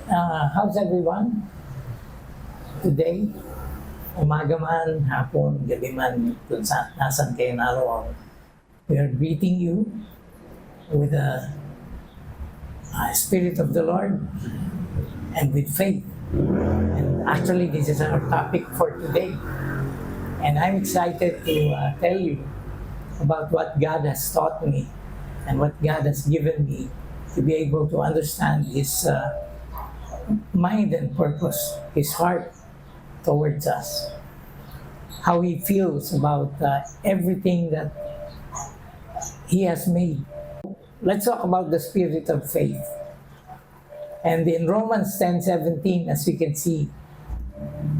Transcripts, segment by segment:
How's everyone today? Umaga man, hapon, gabi man, kung nasan kayo naroon. We are greeting you with the Spirit of the Lord and with faith. And actually, this is our topic for today. And I'm excited to tell you about what God has taught me and what God has given me to be able to understand His mind and purpose, His heart towards us, how He feels about everything that He has made. Let's talk about the spirit of faith. And in Romans 10:17, as we can see,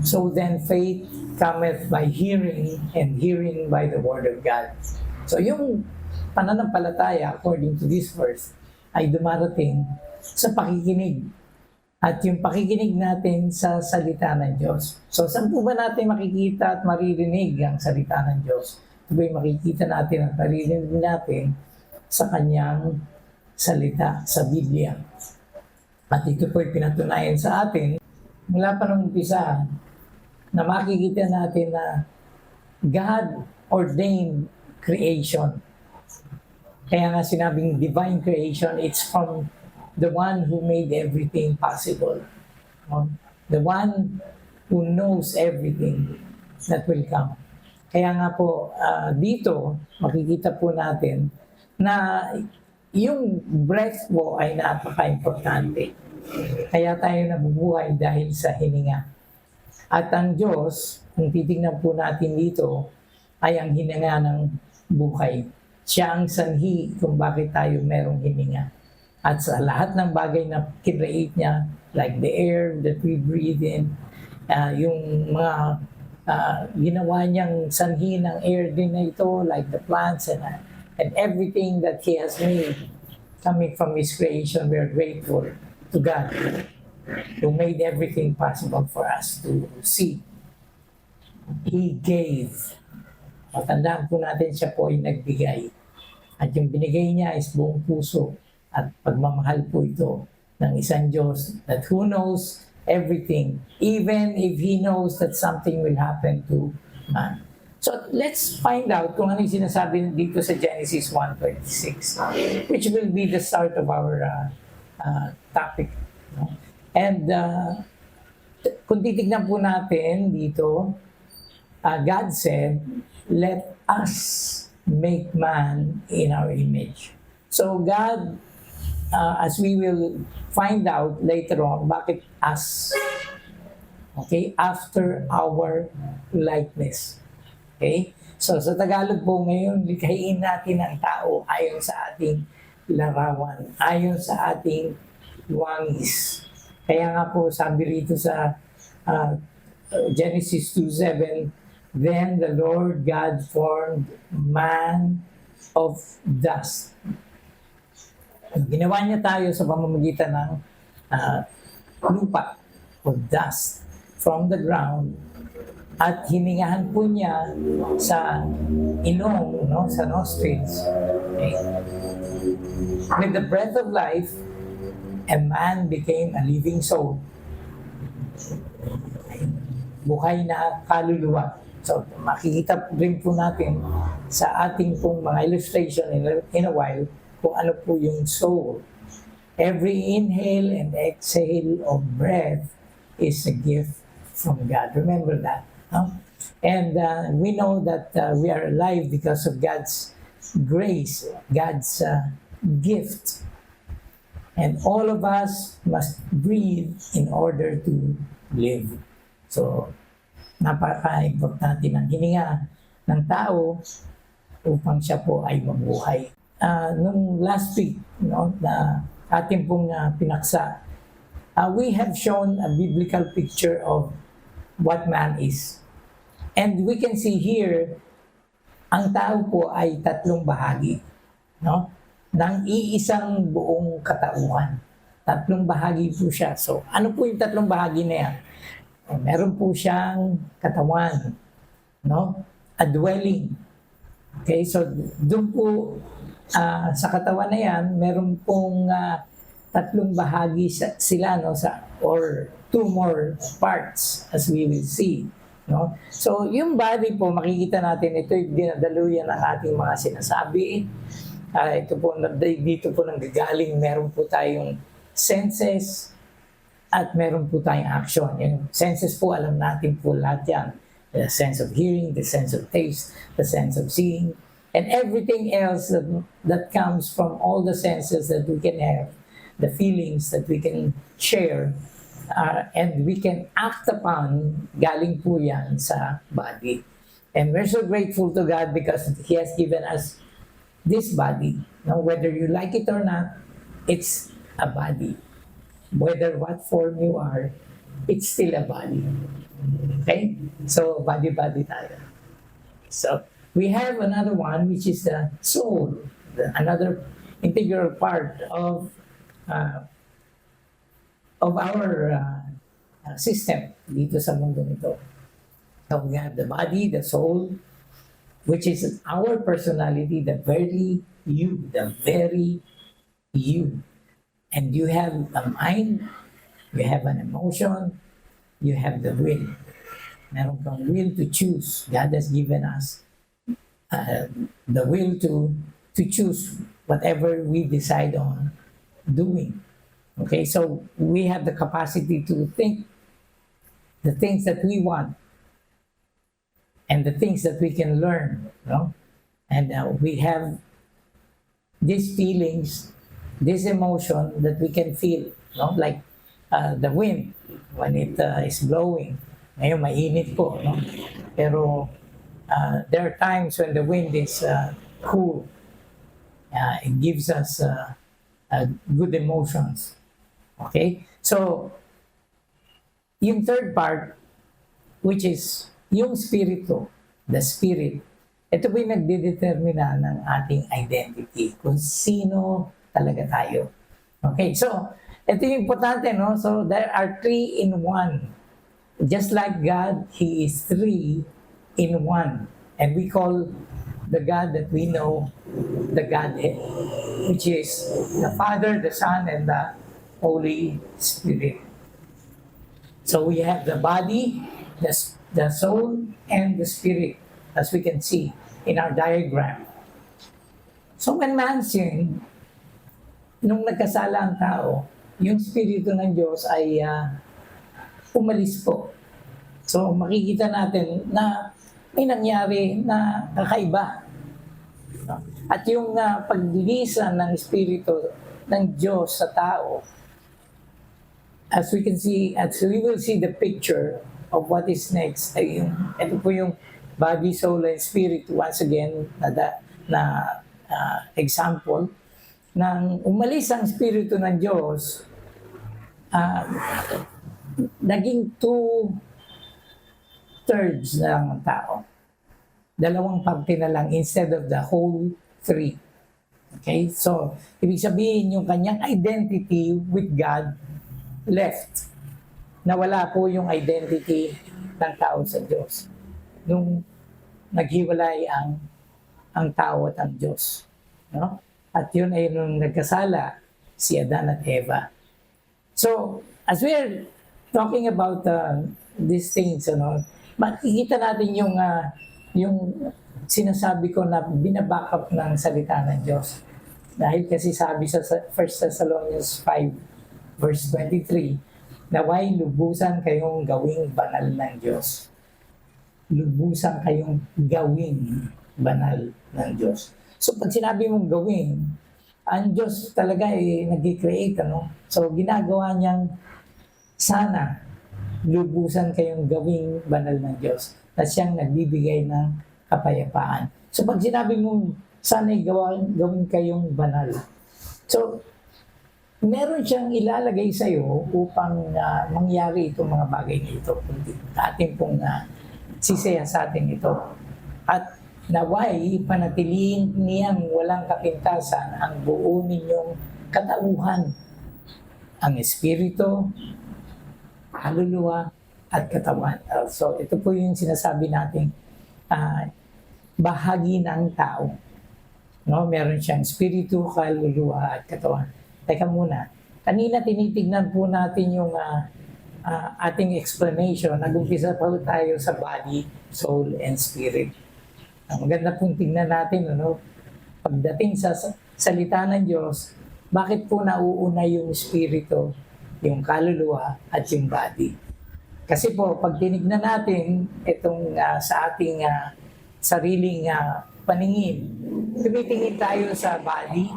so then faith cometh by hearing, and hearing by the word of God. So yung pananampalataya, according to this verse, ay dumarating sa pakikinig. At yung pakikinig natin sa salita ng Diyos. So saan po ba natin makikita at maririnig ang salita ng Diyos? Ito ba yung makikita natin at maririnig natin sa Kanyang salita, sa Biblia. At ito po ay pinatunayan sa atin mula pa nung umpisa na makikita natin na God ordained creation. Kaya nga sinabing divine creation, it's from the one who made everything possible. The one who knows everything that will come. Kaya nga po, dito, makikita po natin na yung breath po ay napaka-importante. Kaya tayo nabubuhay dahil sa hininga. At ang Diyos, kung titignan po natin dito, ay ang hininga ng buhay. Siya ang sanhi kung bakit tayo merong hininga. At sa lahat ng bagay na kinreate niya, like the air that we breathe in, yung mga ginawa niyang sanhi ng air din na ito, like the plants and everything that He has made, coming from His creation, we are grateful to God who made everything possible for us to see. He gave. Matandaan po natin siya po ay nagbigay. At yung binigay niya is buong puso. At pagmamahal po ito ng isang Diyos that who knows everything, even if He knows that something will happen to man. So let's find out kung ano yung sinasabi dito sa Genesis 1:26, which will be the start of our topic. And kung titignan po natin dito, God said, let us make man in our image. So God, as we will find out later on, bakit us? Okay, after our likeness. Okay? So sa Tagalog po ngayon, likhain natin ang tao ayon sa ating larawan, ayon sa ating wangis. Kaya nga po sabi rito sa Genesis 2:7, then the Lord God formed man of dust. Ginawa niya tayo sa pamamagitan ng lupa o dust from the ground at hiningahan po niya sa ilong, sa nostrils. Okay? With the breath of life, a man became a living soul. Buhay na kaluluwa. So makikita rin po natin sa ating pong mga illustration in a while kung ano po yung soul. Every inhale and exhale of breath is a gift from God. Remember that. And we know that we are alive because of God's grace, God's gift. And all of us must breathe in order to live. So, napaka-importante ng hininga ng tao upang siya po ay mabuhay. Nung last week, na ating pong pinaksa, we have shown a biblical picture of what man is. And we can see here, ang tao po ay tatlong bahagi, ng iisang buong katauhan. Tatlong bahagi po siya. So, ano po yung tatlong bahagi na yan? Meron po siyang katawan, a dwelling. Okay, so doon po sa katawan na yan, meron pong tatlong bahagi sila, no, or two more parts as we will see. No? So yung body po, makikita natin ito yung dinadaluyan ng ating mga sinasabi. Ito po, dito po nanggagaling, meron po tayong senses at meron po tayong action. Yung senses po, alam natin po lahat yan. The sense of hearing, the sense of taste, the sense of seeing, and everything else that comes from all the senses that we can have, the feelings that we can share, and we can act upon, galing po yan sa body. And we're so grateful to God because He has given us this body. Now, whether you like it or not, it's a body. Whether what form you are, it's still a body. Okay? So, body tayo. So, we have another one, which is the soul, another integral part of our system dito sa mundo nito. So, we have the body, the soul, which is our personality, the very you. And you have a mind, you have an emotion, you have the will. Meron kang will to choose. God has given us the will to choose whatever we decide on doing. Okay, so we have the capacity to think the things that we want and the things that we can learn, no? And we have these feelings, this emotion that we can feel, no? Like the wind when it is blowing. Ngayon, mainit po, no? Pero there are times when the wind is cool. It gives us good emotions. Okay? So, yung third part, which is yung spirito, the spirit, ito po yung nagdidetermina ng ating identity, kung sino talaga tayo. Okay, so, ito yung importante, no? So, there are 3 in 1. Just like God, He is 3 in 1. And we call the God that we know the Godhead, which is the Father, the Son, and the Holy Spirit. So we have the body, the soul, and the spirit, as we can see in our diagram. So when man sinned, nung nagkasala ang tao, yung Espiritu ng Diyos ay umalis po. So makikita natin na may nangyari na kakaiba. At yung paglilisan ng Espiritu ng Diyos sa tao, as we can see, as we will see the picture of what is next, ito po yung body, soul, and spirit, once again, na example, nang umalis ang Espiritu ng Diyos, naging 2/3 na lang ang tao. 2 parte na lang instead of the whole 3. Okay? So, ibig sabihin yung kanyang identity with God left. Nawala po yung identity ng tao sa Diyos. Nung naghiwalay ang tao at ang Diyos. No? At yun ay nung nagkasala si Adan at Eva. So, as we're talking about these things, makikita natin yung sinasabi ko na binaback up ng salita ng Diyos. Dahil kasi sabi sa 1 Thessalonians 5, verse 23, naway lubusan kayong gawing banal ng Diyos. Lubusan kayong gawing banal ng Diyos. So pag sinabi mong gawin, ang Diyos talaga nag-create, So ginagawa niyang sana lubusan kayong gawing banal ng Diyos na siyang nagbibigay ng kapayapaan. So pag sinabi mong sana'y gawin kayong banal, so meron siyang ilalagay sa iyo upang mangyari itong mga bagay nito. Ating pong sisaya sa atin ito. At naway panatilihin niyang walang kapintasan ang buo ninyong katauhan, ang espiritu, kaluluwa, at katawan. So ito po yung sinasabi nating bahagi ng tao. No? Meron siyang espiritu, kaluluwa, at katawan. Teka muna, Kanina tinitignan po natin yung ating explanation. Nag-umpisa pa tayo sa body, soul, and spirit. Maganda pong tingnan natin, ano, pagdating sa salita ng Diyos, bakit po nauuna yung spirito, yung kaluluwa, at yung body? Kasi po, pag tinignan natin itong sa ating sariling paningin, tumitingin tayo sa body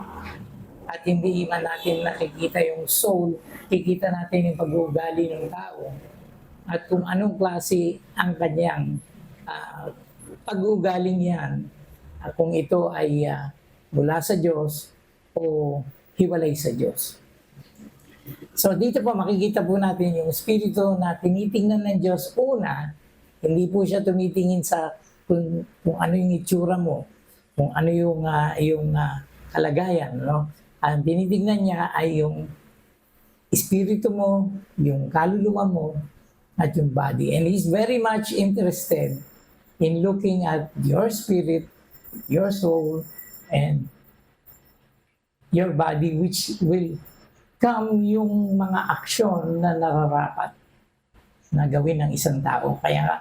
at hindi man natin nakikita yung soul, kikita natin yung pag-uugali ng tao at kung anong klase ang kanyang pag-uugaling yan, kung ito ay mula sa Diyos o hiwalay sa Diyos. So dito po makikita po natin yung spirito na tinitingnan ng Diyos una, hindi po siya tumitingin sa kung ano yung itsura mo, kung ano yung kalagayan, no? Ang tinitingnan niya ay yung espiritu mo, yung kaluluwa mo, at yung body. And He's very much interested in looking at your spirit, your soul, and your body, which will come yung mga aksyon na nararapat na gawin ng isang tao. Kaya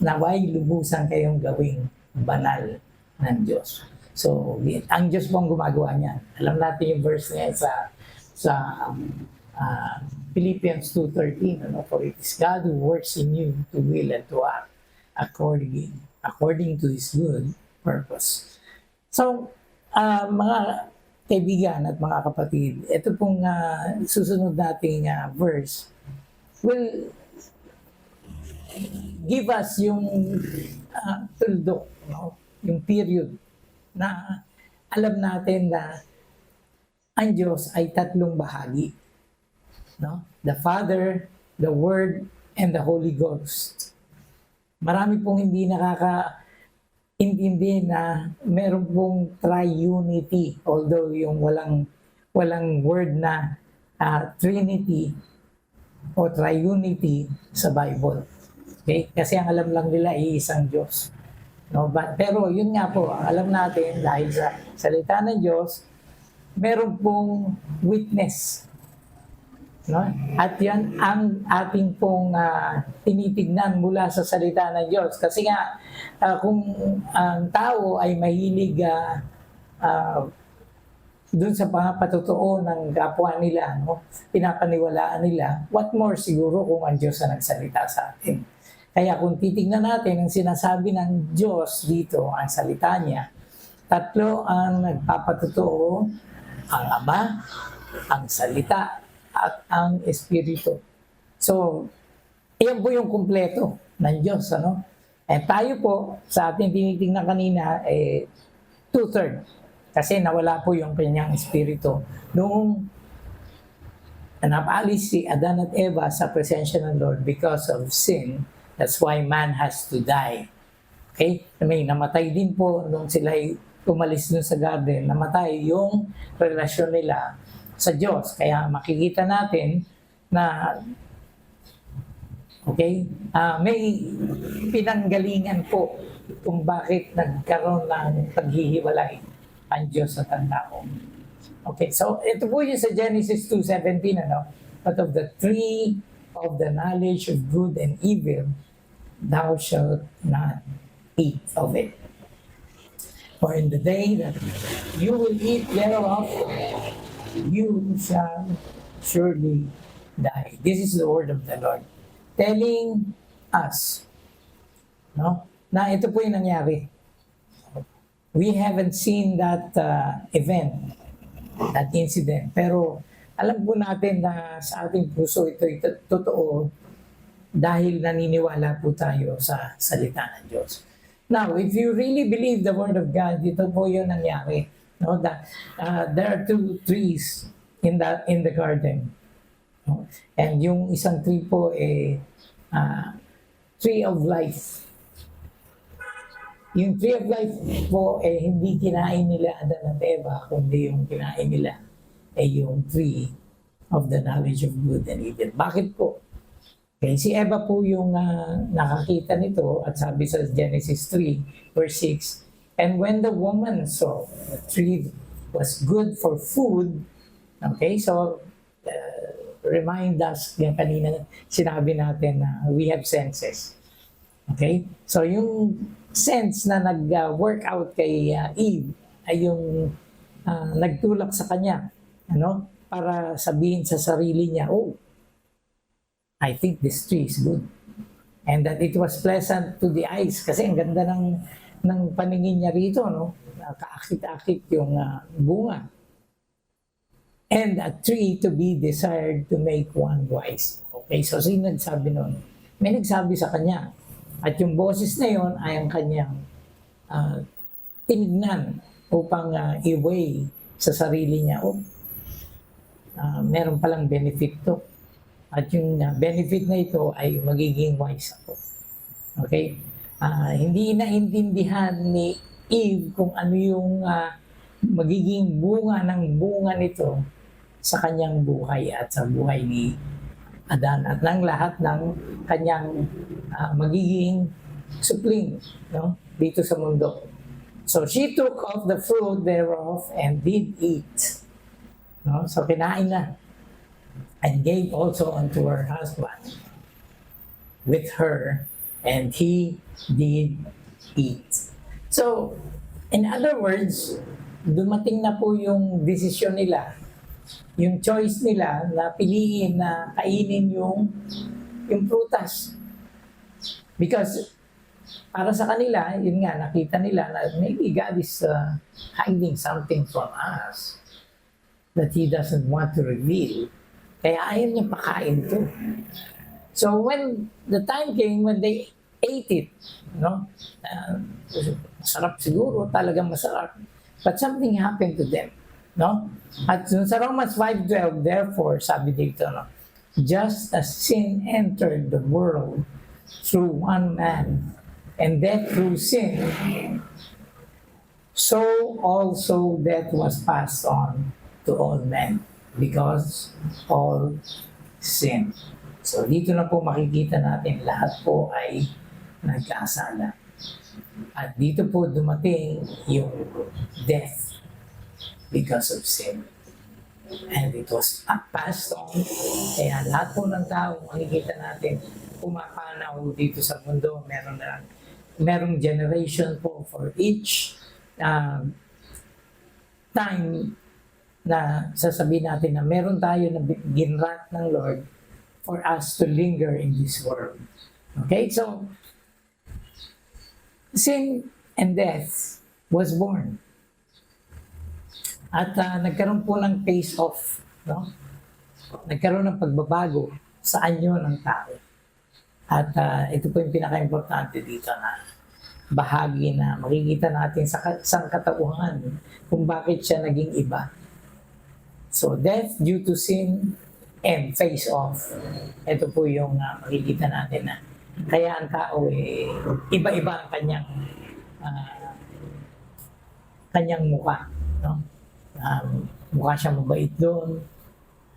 naway lubusan kayong gawing banal ng Diyos. So, ang Diyos po ang gumagawa niyan. Alam natin yung verse niya sa Philippians 2:13, ano? For it is God who works in you to will and to act according to His good purpose. So, mga kaibigan at mga kapatid, ito pong susunod nating verse will give us yung tuldok, no? Yung period na alam natin na ang Diyos ay tatlong bahagi. No? The Father, the Word, and the Holy Ghost. Marami pong hindi nakakaintindi na meron pong triunity, although yung walang word na Trinity o triunity sa Bible. Okay? Kasi ang alam lang nila ay isang Diyos. No, pero yun nga po, alam natin dahil sa salita ng Diyos, meron pong witness. No? At yan ang ating pong tinitignan mula sa salita ng Diyos. Kasi nga, kung ang tao ay mahilig dun sa pangapatotoo ng kapwa nila, no? Pinapaniwalaan nila, what more siguro kung ang Diyos ang nagsalita sa atin. Kaya kung titignan natin ang sinasabi ng Diyos dito, ang salita niya, tatlo ang nagpapatotoo, ang Ama, ang salita, at ang Espiritu. So, iyan po yung kumpleto ng Diyos, ano? And tayo po, sa ating tinitingnan kanina, 2/3. Kasi nawala po yung kanyang Espiritu. Noong napaalis si Adan at Eva sa presensya ng Lord because of sin, that's why man has to die. Okay? May namatay din po nung sila umalis dun sa garden. Namatay yung relasyon nila sa Diyos. Kaya makikita natin na may pinanggalingan po kung bakit nagkaroon ng paghihiwalay ang Diyos at ang tao. Okay, so ito po yung sa Genesis 2:17, ano? But of the tree of the knowledge of good and evil, thou shalt not eat of it. For in the day that you will eat thereof, you shall surely die. This is the word of the Lord, telling us, no, na ito po yung nangyari. We haven't seen that event, that incident, pero alam po natin na sa ating puso ito totoo dahil naniniwala po tayo sa salita ng Diyos. Now, if you really believe the Word of God, ito po yung nangyari. No? There are two trees in the garden. No? And yung isang tree po tree of life. Yung tree of life po hindi kinain nila Adan at Eva, kundi yung kinain nila yung tree of the knowledge of good and evil. Bakit po? Okay, si Eva po yung nakakita nito at sabi sa Genesis 3 verse 6, and when the woman saw the tree was good for food, okay, so remind us, yung kanina sinabi natin na we have senses. Okay? So yung sense na nag-work out kay Eve ay yung nagtulak sa kanya, ano? Para sabihin sa sarili niya, oh, I think this tree is good. And that it was pleasant to the eyes kasi ang ganda ng paningin niya rito, no? Kaakit-akit yung bunga. And a tree to be desired to make one wise. Okay, so sino nagsabi nun? May nagsabi sa kanya. At yung boses na yon ay ang kanyang tinignan upang i-weigh sa sarili niya. Oh, meron palang benefit to. At yung benefit na ito ay magiging wise ako. Okay? Hindi naintindihan ni Eve kung ano yung magiging bunga ng bunga nito sa kanyang buhay at sa buhay ni Adan at ng lahat ng kanyang magiging supling, no? Dito sa mundo. So she took of the fruit thereof and did eat. No? So kinain na. And gave also unto her husband with her, and he did eat. So, in other words, dumating na po yung desisyon nila, yung choice nila na piliin na kainin yung prutas. Because para sa kanila, yun nga, nakita nila na maybe God is hiding something from us that He doesn't want to reveal. Kaya ayaw niya pakain to. So when the time came when they ate it, no? Masarap siguro, talagang masarap. But something happened to them, no? At sa Romans 5:12, therefore, sabi dito, no? Just as sin entered the world through one man, and death through sin, so also death was passed on to all men, because all sin. So dito na po makikita natin lahat po ay nagkasala. At dito po dumating yung death because of sin. And it was passed on. Kaya lahat po ng tao, makikita natin, pumapanaw dito sa mundo. Merong generation po for each time na sasabihin natin na meron tayo na ginrat ng Lord for us to linger in this world. Okay? So, sin and death was born. At nagkaroon po ng face-off. No? Nagkaroon ng pagbabago sa anyo ng tao. At ito po yung pinaka-importante dito na bahagi na makikita natin sa sangkatauhan kung bakit siya naging iba. So, death due to sin and face-off. Ito po yung makikita natin na kaya ang tao iba-iba ang kanyang mukha. No? Mukha siya mabait doon,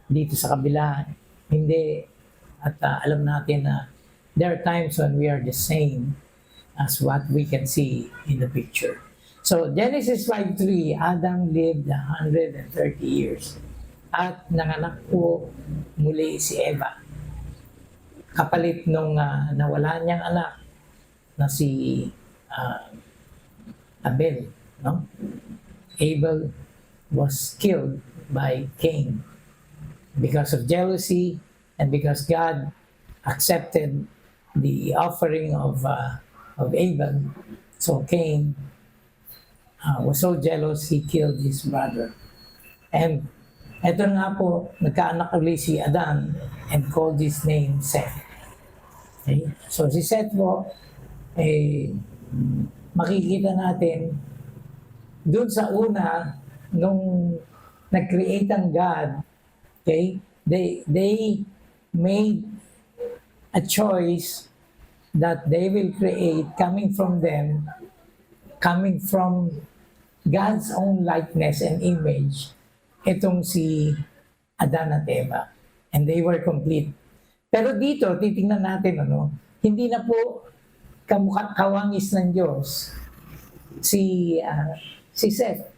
dito sa kabila, hindi. At alam natin na there are times when we are the same as what we can see in the picture. So, Genesis 5:3, Adam lived 130 years. At nanganak po muli si Eva. Kapalit nung nawala niyang anak na si Abel. No? Abel was killed by Cain because of jealousy and because God accepted the offering of Abel. So Cain was so jealous, he killed his brother. And eto nga po, nagkaanak ulit si Adan and called his name Seth. Okay? So si Seth po, makikita natin, dun sa una, nung nag-create ang God, okay, they made a choice that they will create coming from them, coming from God's own likeness and image, itong si Adan at Eva. And they were complete. Pero dito, titingnan natin, hindi na po kawangis ng Diyos si Seth,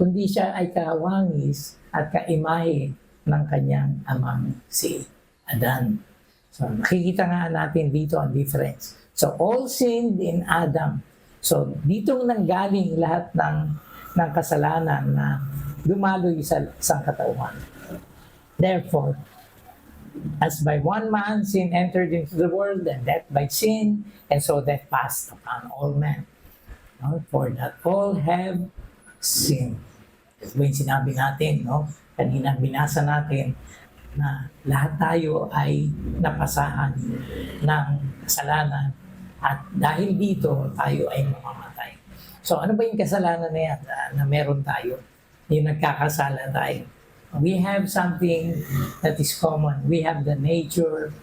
kundi siya ay kawangis at kaimahe ng kanyang amang si Adan. So makikita nga natin dito ang difference. So all sinned in Adam. So ditong nanggaling lahat ng kasalanan na dumaloy sa sangkatauhan. Therefore, as by one man sin entered into the world, and death by sin, and so death passed upon all men. No? For that all have sinned. Ito yung sinabi natin, no? Kanina binasa natin na lahat tayo ay napasahan ng kasalanan at dahil dito tayo ay mamamatay. So ano ba yung kasalanan na yan na meron tayo? Yung nagkakasala tayo. We have something that is common. We have the nature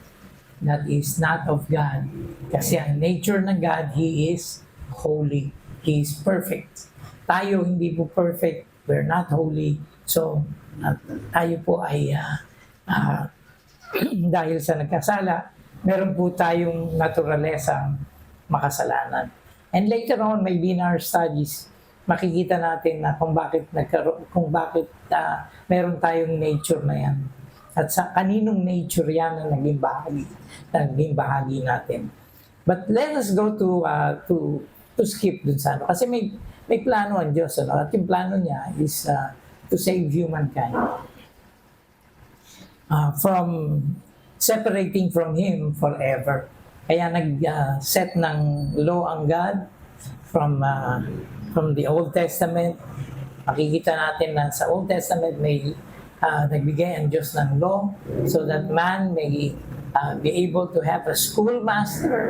that is not of God. Kasi ang nature ng God, He is holy. He is perfect. Tayo hindi po perfect. We're not holy. So, tayo po ay dahil sa nagkasala, meron po tayong naturalesang makasalanan. And later on, maybe in our studies, makikita natin na kung bakit meron tayong nature na yan. At sa kaninong nature yan na naging bahagi natin. But let us go to skip dun sa ano. Kasi may plano ang Diyos. Ano? At yung plano niya is to save humankind. From separating from Him forever. Kaya nag-set ng law ang God from the Old Testament. Makikita natin na sa Old Testament may nagbigay ang Diyos ng law so that man may be able to have a schoolmaster.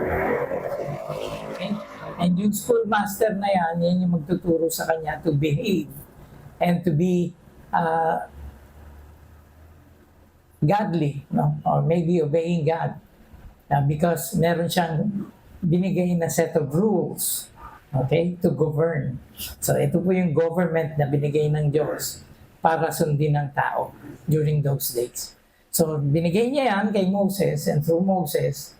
Okay? And yung schoolmaster na yan yung magtuturo sa kanya to behave and to be godly, no? Or maybe obeying God. Because meron siyang binigay na set of rules, okay, to govern. So ito po yung government na binigay ng Diyos para sundin ng tao during those days. So binigay niya yan kay Moses, and through Moses,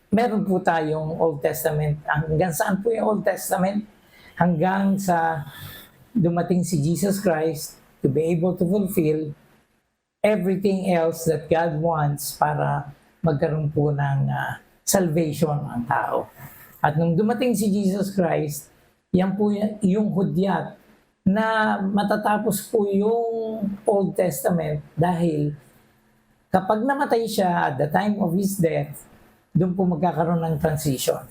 meron po tayong Old Testament. Hanggang saan po yung Old Testament? Hanggang sa dumating si Jesus Christ to be able to fulfill everything else that God wants para magkaroon po ng salvation ang tao. At nung dumating si Jesus Christ, yan po yung hudyat na matatapos po yung Old Testament dahil kapag namatay siya at the time of His death, doon po magkakaroon ng transition.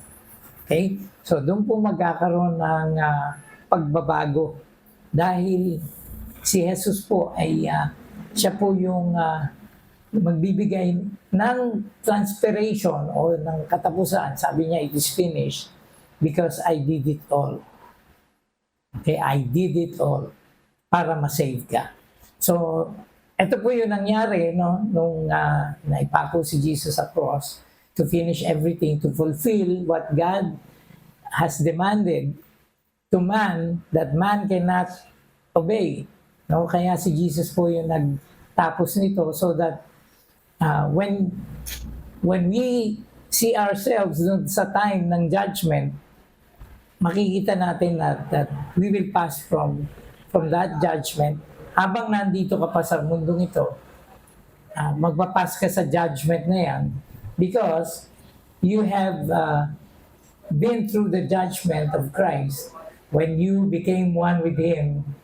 Okay? So doon po magkakaroon ng pagbabago dahil si Jesus po ay siya po yung magbibigay ng transpiration o ng katapusan. Sabi niya, it is finished because I did it all. Okay, I did it all para ma-save ka. So, ito po yung nangyari, no? Nung naipako si Jesus sa cross to finish everything, to fulfill what God has demanded to man that man cannot obey. No? Kaya si Jesus po yung nagtapos nito so that when we see ourselves sa time ng judgment, makikita natin that we will pass from that judgment. Habang nandito ka pa sa mundong ito, magpapass ka sa judgment na yan because you have been through the judgment of Christ when you became one with Him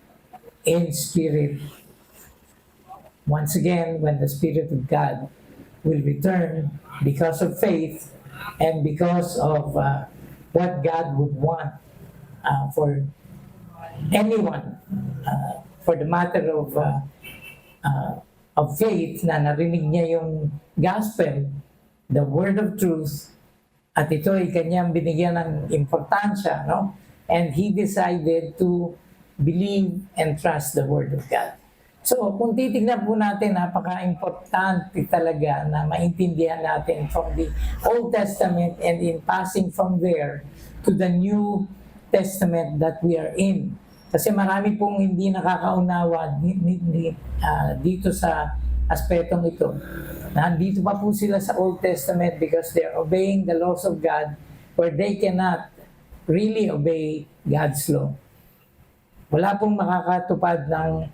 in spirit. Once again, when the Spirit of God will return because of faith and because of what God would want for anyone, for the matter of faith na narinig niya yung gospel, the word of truth, at ito ay kanyang binigyan ng importansya, no? And he decided to believe and trust the word of God. So, kung titignan po natin, napaka-importante talaga na maintindihan natin from the Old Testament and in passing from there to the New Testament that we are in. Kasi marami pong hindi nakakaunawa dito sa aspetong ito. Nandito pa po sila sa Old Testament because they're obeying the laws of God where they cannot really obey God's law. Wala pong makakatupad ng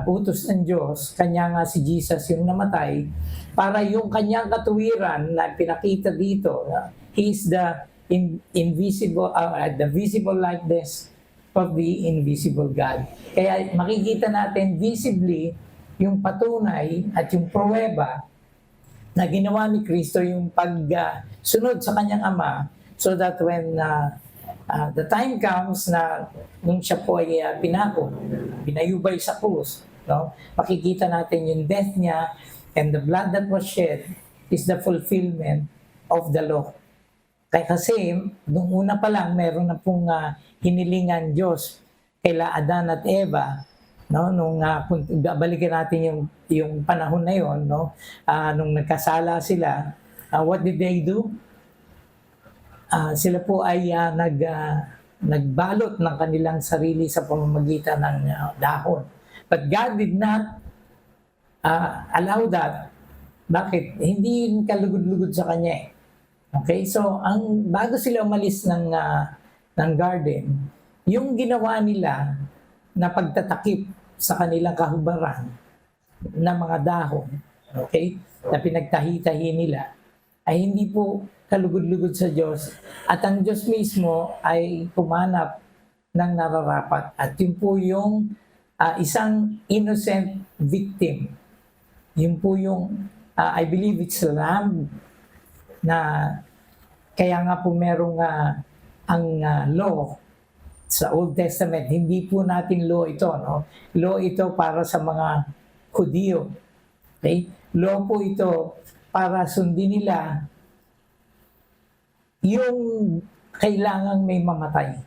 utos ng Diyos, kanya nga si Jesus yung namatay, para yung kanyang katuwiran na pinakita dito, He is the the visible likeness of the invisible God. Kaya makikita natin visibly yung patunay at yung pruweba na ginawa ni Kristo yung pagsunod sa kanyang Ama, so that when the time comes na nung siya po ay pinayubay sa krus, no? Makikita natin yung death niya and the blood that was shed is the fulfillment of the law. Kaya kasi, nung una pa lang, meron na pong hinilingan Diyos kaila Adan at Eva, no? Nung kung balikan natin yung panahon na yon, no? Nung nagkasala sila, what did they do? Sila po ay nagbalot ng kanilang sarili sa pamamagitan ng dahon. But God did not allow that. Bakit? Hindi yun kalugod-lugod sa kanya eh. Okay? So, bago sila umalis ng garden, yung ginawa nila na pagtatakip sa kanilang kahubaran na mga dahon, okay, na pinagtahi-tahi nila, ay hindi po kalugod-lugod sa Diyos. At ang Diyos mismo ay humanap ng nararapat. At yun po yung isang innocent victim. Yun po yung, I believe it's a lamb, na kaya nga po merong ang law sa Old Testament, hindi po natin law ito, no? Law ito para sa mga Hudyo. Okay? Law po ito para sundin nila yung kailangang may mamatay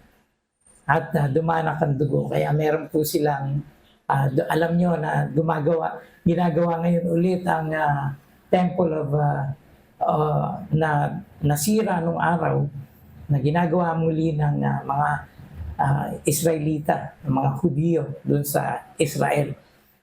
at dumanak ang dugo. Kaya meron po silang, alam nyo na ginagawa ngayon ulit ang Temple of na nasira nung araw, na ginagawa muli ng mga Israelita, ng mga Hudyo doon sa Israel.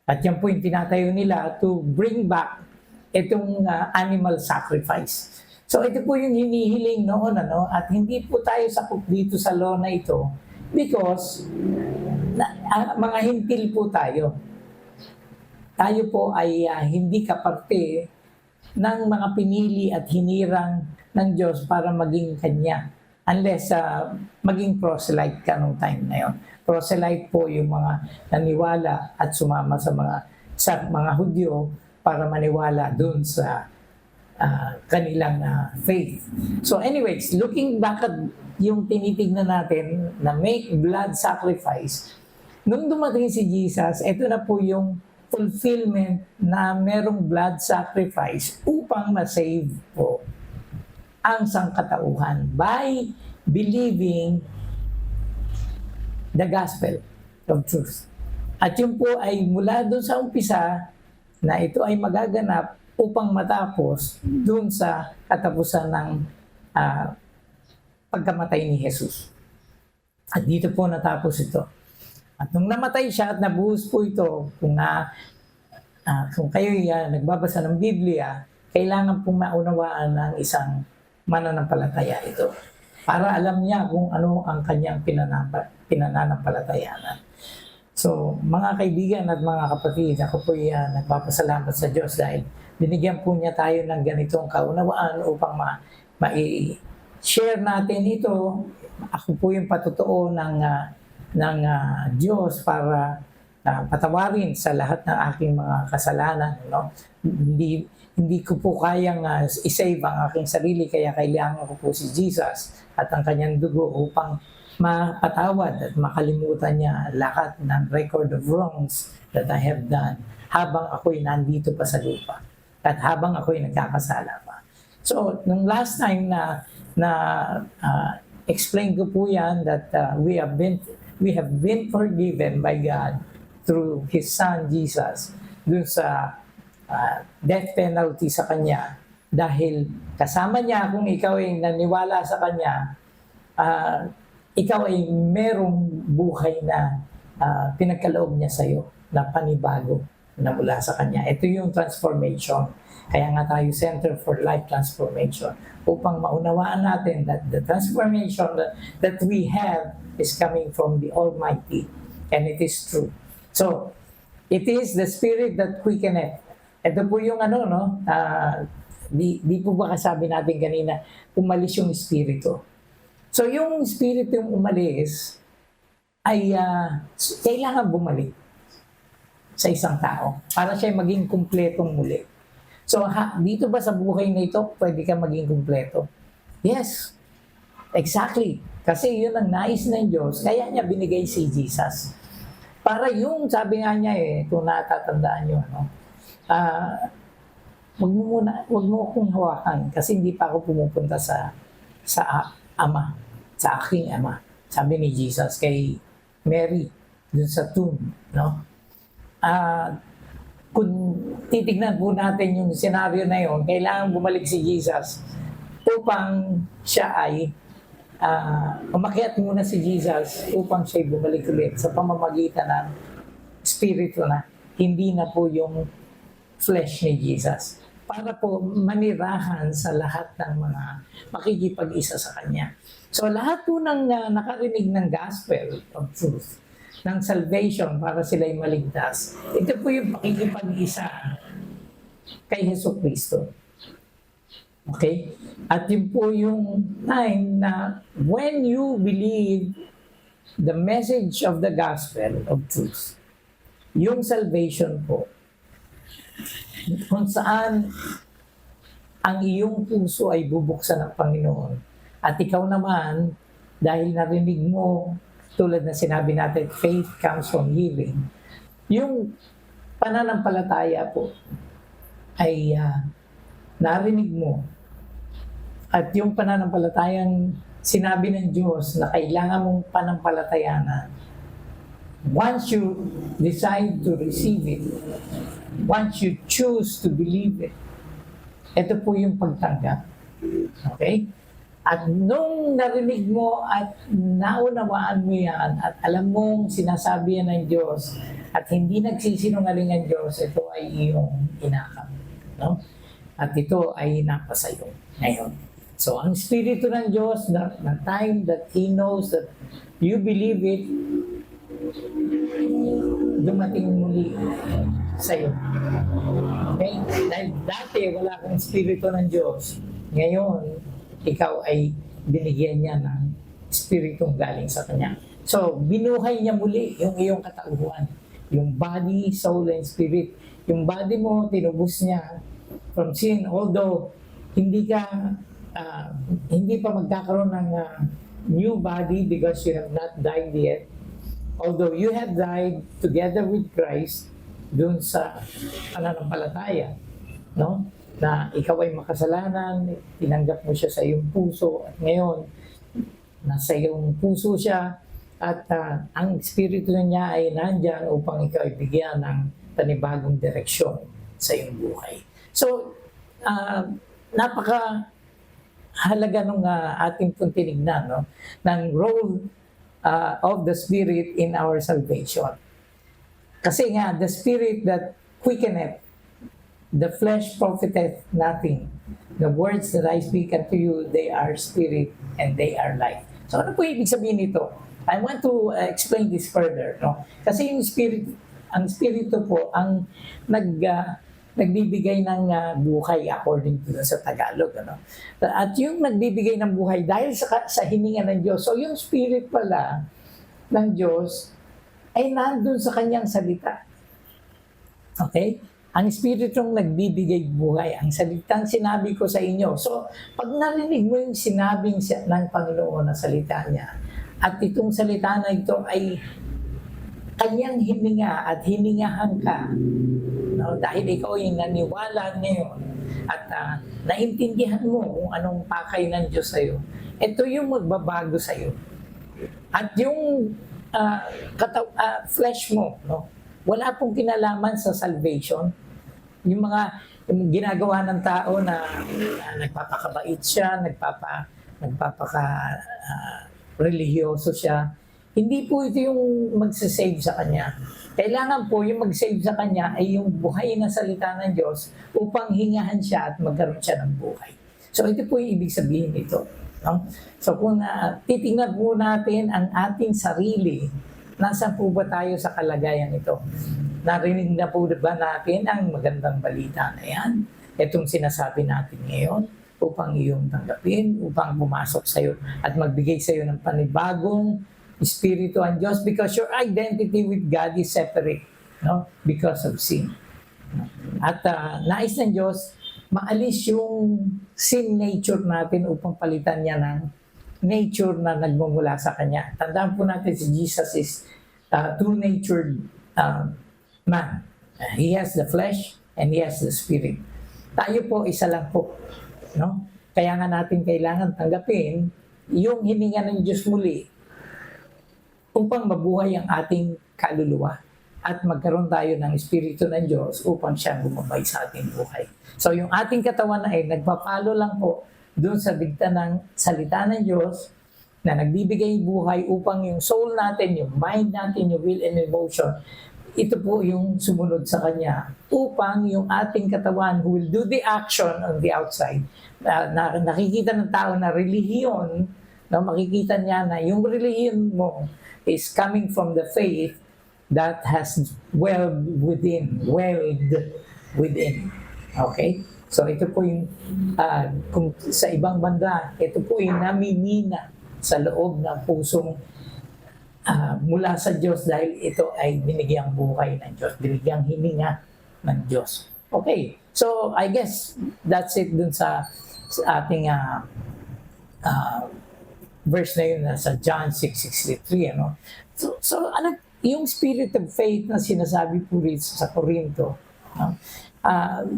At yan po yung tinatayo nila to bring back itong animal sacrifice. So ito po yung hinihiling noon, at hindi po tayo sakop dito sa law na ito because mga hintil po tayo. Tayo po ay hindi kaparte ng mga pinili at hinirang ng Diyos para maging Kanya. Unless maging proselyte ka nung time na yon. Proselyte po yung mga naniwala at sumama sa mga Hudyo para maniwala dun sa kanilang faith. So anyways, looking back at yung tinitignan natin na make blood sacrifice, nung dumating si Jesus, ito na po yung fulfillment na merong blood sacrifice upang ma-save po ang sangkatauhan by believing the gospel of truth. At yun po ay mula doon sa umpisa na ito ay magaganap upang matapos doon sa katapusan ng pagkamatay ni Jesus. At dito po natapos ito. At nung namatay siya at nabuhos po ito, kung kayo nagbabasa ng Biblia, kailangan pong maunawaan ng isang mananampalataya ito. Para alam niya kung ano ang kanyang pinananampalatayanan. So, mga kaibigan at mga kapatid, ako po nagpapasalamat sa Diyos dahil binigyan po niya tayo ng ganitong kaunawaan upang ma-share natin ito. Ako po yung patotoo ng Diyos para patawarin sa lahat ng aking mga kasalanan. No? Hindi ko po kayang isave ang aking sarili, kaya kailangan ko po si Jesus at ang kanyang dugo upang mapatawad at makalimutan niya lahat ng record of wrongs that I have done habang ako'y nandito pa sa lupa at habang ako'y nagkakasala pa. So, nung last time na explain ko po yan that we have been forgiven by God through His Son Jesus dun sa death penalty sa Kanya dahil kasama niya kung ikaw ay naniwala sa Kanya, ikaw ay merong buhay na pinagkaloob niya sa iyo na panibago na mula sa Kanya. Ito yung transformation. Kaya nga tayo Center for Life Transformation upang maunawaan natin that the transformation that we have is coming from the Almighty and it is true. So, It is the spirit that quickeneth. Ito po yung ano, no? Di po ba kasabi natin kanina, umalis yung espiritu. So yung espiritu yung umalis, ay kailangan bumalik sa isang tao para siya maging kumpletong muli. So dito ba sa buhay na ito, pwede ka maging kumpleto? Yes, exactly. Kasi yun ang nais ng Diyos, kaya niya binigay si Jesus. Para yung, sabi nga niya kung natatandaan nyo, wag mo akong hawakan kasi hindi pa ako pumupunta sa ama, sa aking ama. Sabi ni Jesus kay Mary, dun sa tomb, no? Kung titignan po natin yung senaryo na yun, kailangan bumalik si Jesus upang siya ay umakyat muna si Jesus upang siya bumalik ulit sa pamamagitan ng Espiritu na, hindi na po yung flesh ni Jesus. Para po manirahan sa lahat ng mga makikipag-isa sa Kanya. So lahat po ng nakarinig ng gospel of truth, ng salvation para sila'y maligtas, ito po yung makikipag-isa kay Hesus Kristo. Okay? At yun po yung time na when you believe the message of the gospel of truth, yung salvation po, kung saan ang iyong puso ay bubuksan ng Panginoon. At ikaw naman, dahil narinig mo, tulad na sinabi natin, faith comes from hearing. Yung pananampalataya po ay narinig mo. At yung pananampalatayang sinabi ng Diyos na kailangan mong panampalatayanan, once you decide to receive it, once you choose to believe it, ito po yung pagtanggap. Okay? At nung narinig mo at naunawaan mo yan at alam mong sinasabi yan ng Diyos at hindi nagsisinungaling ang Diyos, ito ay iyong inakap. No? At ito ay napasayo ngayon. So, ang Espiritu ng Diyos, na time that He knows that you believe it, dumating muli sa iyo. Okay? Dahil dati wala kang Espiritu ng Diyos. Ngayon, ikaw ay binigyan niya ng Espiritong galing sa Kanya. So, binuhay niya muli yung iyong katauhan. Yung body, soul, and spirit. Yung body mo, tinubos niya from sin. Although, hindi pa magkakaroon ng new body because you have not died yet. Although you have died together with Christ dun sa pananampalataya, no? Na ikaw ay makasalanan, tinanggap mo siya sa iyong puso at ngayon nasa iyong puso siya at ang Espiritu niya ay nandyan upang ikaw ay bigyan ng panibagong direksyon sa iyong buhay. So, napaka halaga nung ating pong tinignan, no? Ng role of the Spirit in our salvation. Kasi nga, the Spirit that quickeneth, the flesh profiteth nothing. The words that I speak unto you, they are spirit and they are life. So ano po ibig sabihin nito? I want to explain this further. No? Kasi yung Spirit, ang Espiritu po, ang nagbibigay ng buhay according to sa Tagalog. Ano? At yung nagbibigay ng buhay dahil sa hininga ng Diyos. So yung Spirit pala ng Diyos ay nandun sa kanyang salita. Okay? Ang Espiritong nagbibigay buhay. Ang salitang sinabi ko sa inyo. So, pag narinig mo yung sinabing ng Panginoon na salita niya, at itong salita na ito ay kanyang hininga at hiningahan ka, no? Dahil ikaw ay naniwala ngayon at naintindihan mo kung anong pakay ng Diyos sa'yo, ito yung magbabago sa'yo. At yung flesh mo, no? Wala pong kinalaman sa salvation. Yung yung ginagawa ng tao na nagpapakabait siya, religyoso siya, hindi po ito yung magsasave sa kanya. Kailangan po yung mag-save sa kanya ay yung buhay na salita ng Diyos upang hingahan siya at magkaroon siya ng buhay. So ito po yung ibig sabihin nito. No? So kung titingnan po natin ang ating sarili, nasaan po ba tayo sa kalagayan ito? narinig na po ba natin ang magandang balita na yan? Itong sinasabi natin ngayon upang iyong tanggapin, upang pumasok sa iyo at magbigay sa iyo ng panibagong Espiritu ang Diyos, because your identity with God is separate, no? Because of sin. At nais ng Diyos, maalis yung sin nature natin upang palitan niya ng nature na nagmumula sa Kanya. Tandaan po natin si Jesus is two-natured man. He has the flesh and He has the spirit. Tayo po, isa lang po. No? Kaya nga natin kailangan tanggapin yung hininga ng Diyos muli upang mabuhay ang ating kaluluwa at magkaroon tayo ng Espiritu ng Diyos upang siya gumabay sa ating buhay. So yung ating katawan ay nagpapalo lang po doon sa digta ng salita ng Diyos na nagbibigay buhay upang yung soul natin, yung mind natin, yung will and emotion, ito po yung sumunod sa Kanya upang yung ating katawan who will do the action on the outside, na nakikita ng tao na relihiyon, na makikita niya na yung relihiyon mo is coming from the faith that has welled within. Okay? So ito po yung, kung sa ibang banda, ito po yung namimina sa loob ng pusong mula sa Diyos dahil ito ay binigyang buhay ng Diyos, binigyang hininga ng Diyos. Okay, so I guess that's it dun sa ating verse na yun sa John 6:63, ano? So ano, yung spirit of faith na sinasabi po rin sa Corinto, no?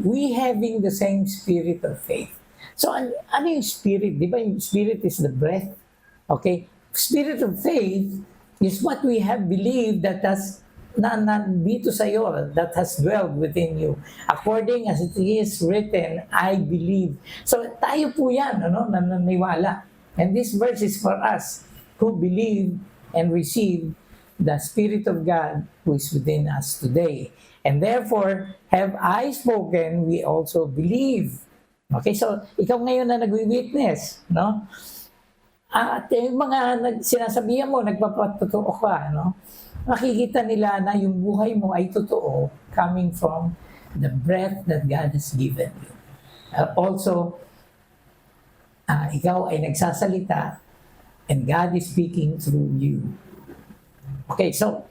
We having the same spirit of faith. So ano yung spirit? Di ba yung spirit is the breath? Okay? Spirit of faith is what we have believed that has nandito sa iyo, that has dwelled within you. According as it is written, I believe. So tayo po yan, ano, nananiwala. And this verse is for us who believe and receive the Spirit of God who is within us today. And therefore, have I spoken, we also believe. Okay, so ikaw ngayon na nag-witness, no? At yung mga sinasabihan mo, nagpapatotoo ka, no? Makikita nila na yung buhay mo ay totoo coming from the breath that God has given you. Also, ikaw ay nagsasalita and God is speaking through you. Okay, so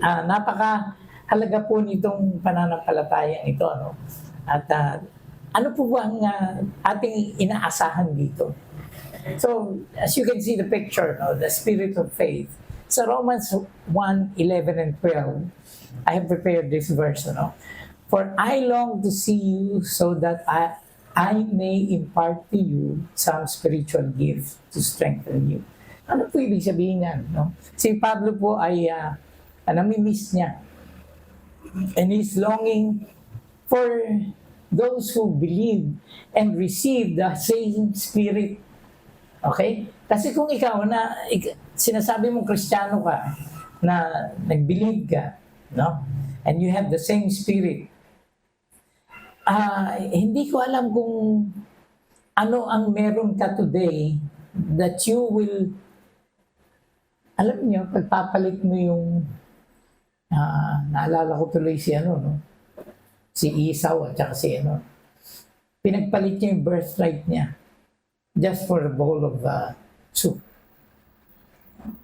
napaka-halaga po nitong pananampalatayang ito, no? At ano po ba ang ating inaasahan dito? So, as you can see the picture, no, the spirit of faith. Sa Romans 1:11 and 12, I have prepared this verse, no? For I long to see you so that I may impart to you some spiritual gift to strengthen you. Ano po ibig sabihin yan? No? Si Pablo po ay namimiss niya. And he's longing for those who believe and receive the same spirit. Okay? Kasi kung ikaw sinasabi mong Kristiyano ka, na nag-believe ka, no? And you have the same spirit, hindi ko alam kung ano ang meron ka today that you will, alam niyo, pagpapalit mo yung, naalala ko tuloy si no? Si Esau at saka si pinagpalit niya yung birthright niya just for a bowl of soup.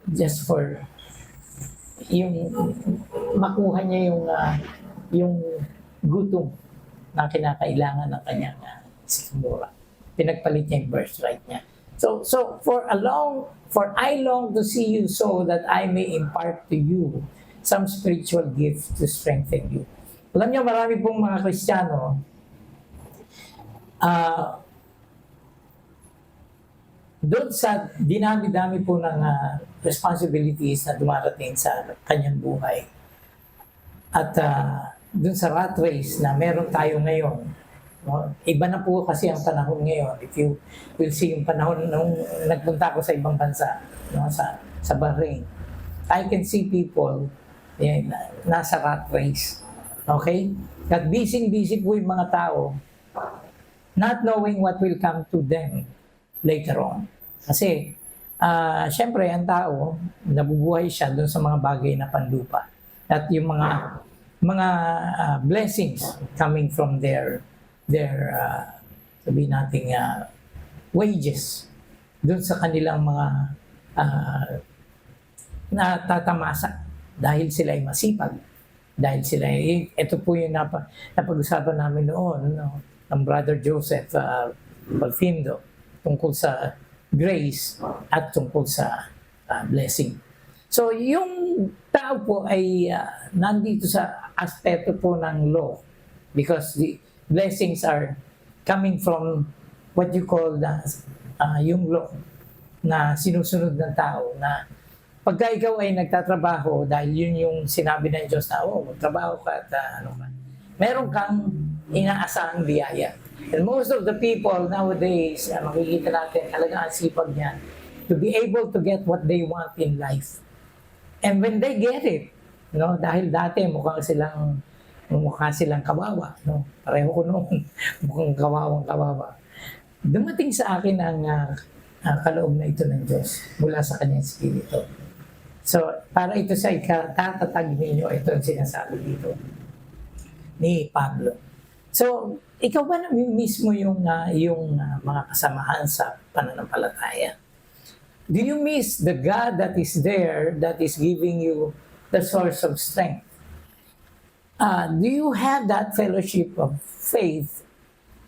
Just for yung makuha niya yung gutom na kinakailangan ng kanyang sikmura. Pinagpalit niya yung birthright niya. So for I long to see you so that I may impart to you some spiritual gift to strengthen you. Alam niyo, marami pong mga Kristiyano, doon sa dinami-dami po ng responsibilities na dumarating sa kanyang buhay. At doon sa rat race na meron tayo ngayon, no? Iba na po kasi ang panahon ngayon. If you will see yung panahon nung nagpunta ko sa ibang bansa, no? sa Bahrain, I can see people nasa rat race. Okay? At busy po yung mga tao not knowing what will come to them later on. Kasi, syempre, ang tao, nabubuhay siya doon sa mga bagay na panlupa. At yung mga mga blessings coming from their sabihin nating wages doon sa kanilang mga natatamasa dahil sila ay masipag. Dahil sila ay, ito po yung napag-usapan namin noon, no, ng Brother Joseph Balfindo tungkol sa grace at tungkol sa blessing. So yung tao po ay nandito sa aspeto po ng law because the blessings are coming from what you call yung law na sinusunod ng tao na pagka ikaw ay nagtatrabaho dahil yun yung sinabi ng Diyos na magtrabaho ka at meron kang inaasahang biyaya. And most of the people nowadays, makikita natin talaga ang sipag niya to be able to get what they want in life. And when they get it, no, dahil dati mukha silang kawawa, no? Pareho ko noon, mukhang kawawa. Dumating sa akin ang kaloob na ito ng Diyos mula sa kanyang Espiritu. So, para ito sa ikatatag ninyo, ito ang sinasabi dito ni Pablo. So, ikaw ba mismo yung mga kasamahan sa pananampalataya? Do you miss the God that is there, that is giving you the source of strength? Do you have that fellowship of faith,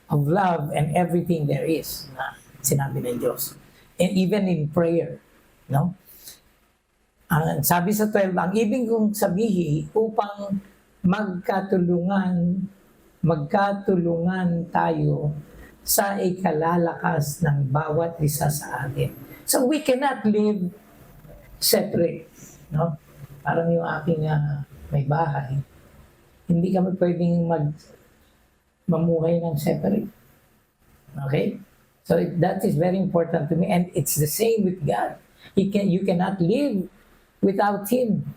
of love, and everything there is na sinabi ng Diyos? And even in prayer, no? Sabi sa 12, ang ibig kong sabihin upang magkatulungan tayo sa ikalalakas ng bawat isa sa atin. So we cannot live separate, no? Parang yung aking may bahay, hindi kami pwedeng mamuhay ng separate. Okay? So that is very important to me, and it's the same with God. You cannot live without Him.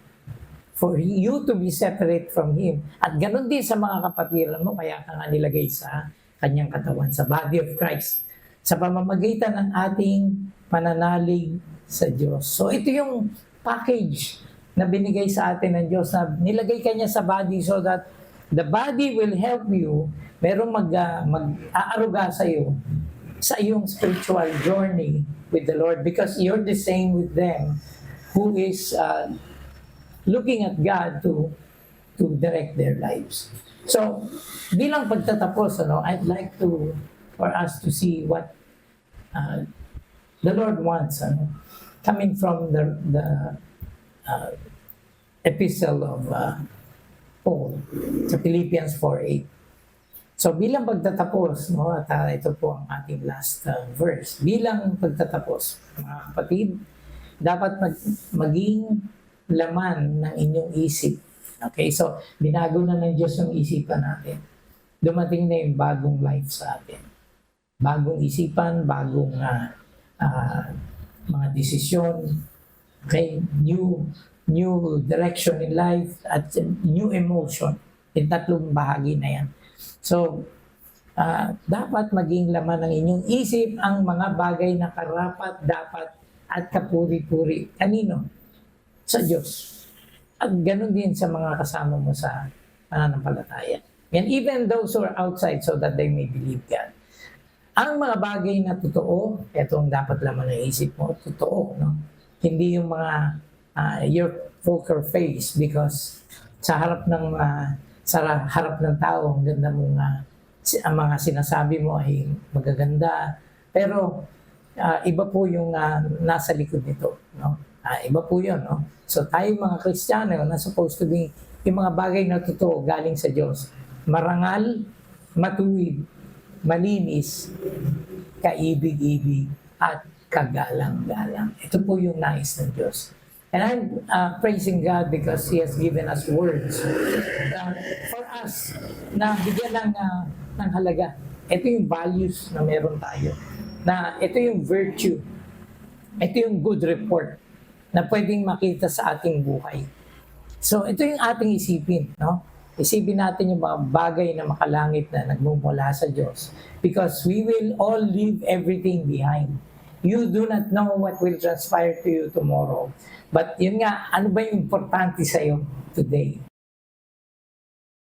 For you to be separate from Him. At ganun din sa mga kapatiran mo, kaya ka nga nilagay sa kanyang katawan, sa body of Christ. Sa pamamagitan ng ating pananalig sa Diyos. So ito yung package na binigay sa atin ng Diyos, na nilagay kanya sa body so that the body will help you, merong mag-aaruga sa iyo sa iyong spiritual journey with the Lord, because you're the same with them who is looking at God to direct their lives. So, bilang pagtatapos, I'd like for us to see what the Lord wants, coming from the epistle of Paul sa Philippians 4:8. So, bilang pagtatapos, at ito po ang ating last verse. Bilang pagtatapos, mga kapatid, dapat maging laman ng inyong isip. Okay, so binago na ng Diyos yung isipan natin. Dumating na yung bagong life sa atin. Bagong isipan, bagong mga desisyon, okay, new direction in life, at new emotion. Yung tatlong bahagi na yan. So, dapat maging laman ng inyong isip ang mga bagay na karapat, dapat, at kapuri-puri. Kanino? Sa Diyos. At ganun din sa mga kasama mo sa pananampalataya. And even those who are outside, so that they may believe God. Ang mga bagay na totoo, ito ang dapat laman ng isip mo, totoo, no? Hindi yung mga your poker face, because sa harap ng tao, ang ganda mong ang mga sinasabi mo ay magaganda, pero iba po yung nasa likod nito, no? Iba po yun, no? So tayo mga Kristiyano na supposed to be yung mga bagay na totoo galing sa Diyos. Marangal, matuwid, malinis, kaibig-ibig, at kagalang-galang. Ito po yung nais ng Diyos. And I'm praising God because He has given us words for us na bigyan ng halaga. Ito yung values na meron tayo. Na ito yung virtue. Ito yung good report na pwedeng makita sa ating buhay. So ito yung ating isipin, no? Isipin natin yung mga bagay na makalangit na nagmumula sa Diyos, because we will all leave everything behind. You do not know what will transpire to you tomorrow. But yun nga, ano ba yung importante sa'yo today?